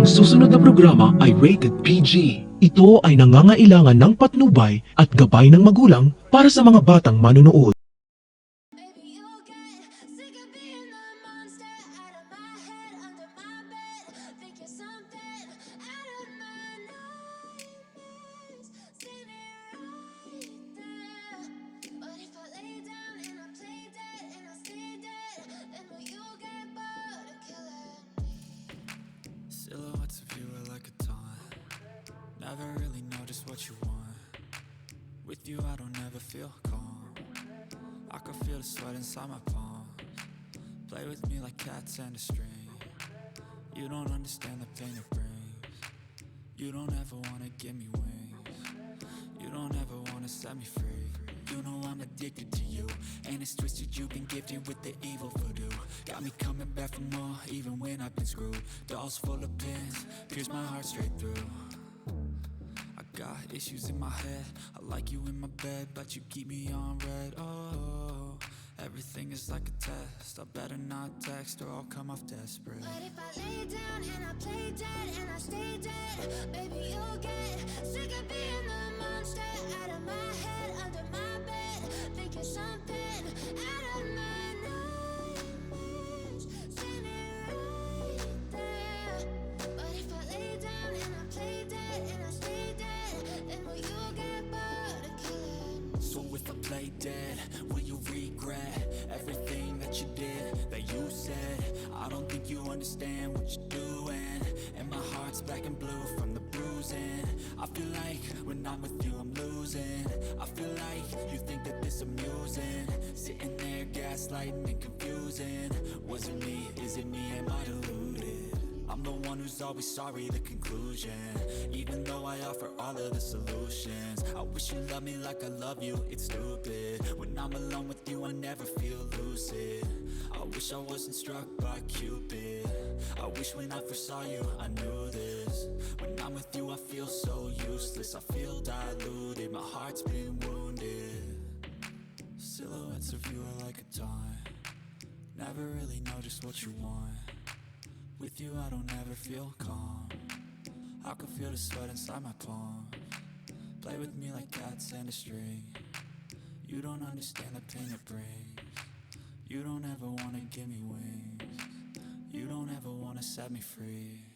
Ang susunod na programa ay rated PG. Ito ay nangangailangan ng patnubay at gabay ng magulang para sa mga batang manonood. Baby, you'll get sick of being the monster out of my head, under my bed. Think you're something out of my nightmares. Seen it right there. But if I lay down and I play dead and I stay dead, then will you get bored of killing me? Silhouettes of you are like a taunt. Never really know just what you want. With you I don't ever feel calm. I can feel the sweat inside my palms. Play with me like cats and a string. You don't understand the pain it brings. You don't ever wanna give me wings. You don't ever wanna set me free. You know I'm addicted to you, and it's twisted. You've been gifted with the evil voodoo. Got me coming back for more, even when I've been screwed. Dolls full of pins, pierce my heart straight through. I got issues in my head. I like you in my bed, but you keep me on red. Oh, everything is like a test. I better not text or I'll come off desperate. But if I lay down and I play dead and I stay dead, baby, you'll get sick of being the monster out of my head, under my bed. Think you're something out of my nightmares. Seen it right there. But if I lay down and I play dead and I stay dead, then will you get bored of killing me? So if I play dead, will you regret everything that you did, that you said? I don't think you understand what you're doing, and my heart's black and blue from the bruising. I feel like when I'm with you I'm losing. I feel like you think that this amusing, sitting there gaslighting and confusing. Was it me? Is it me? Am I deluded? I'm the one who's always sorry, the conclusion. Even though I offer all of the solutions, I wish you loved me like I love you, it's stupid. When I'm alone with you I never feel lucid. I wish I wasn't struck by Cupid. I wish when I first saw you I knew this. When I'm with you I feel so useless. I feel diluted, my heart's been wounded. Silhouettes of you are like a taunt. Never really know just what you want. With you I don't ever feel calm. I can feel the sweat inside my palms. Play with me like cats and a string. You don't understand the pain it brings. You don't ever wanna give me wings. You don't ever wanna set me free.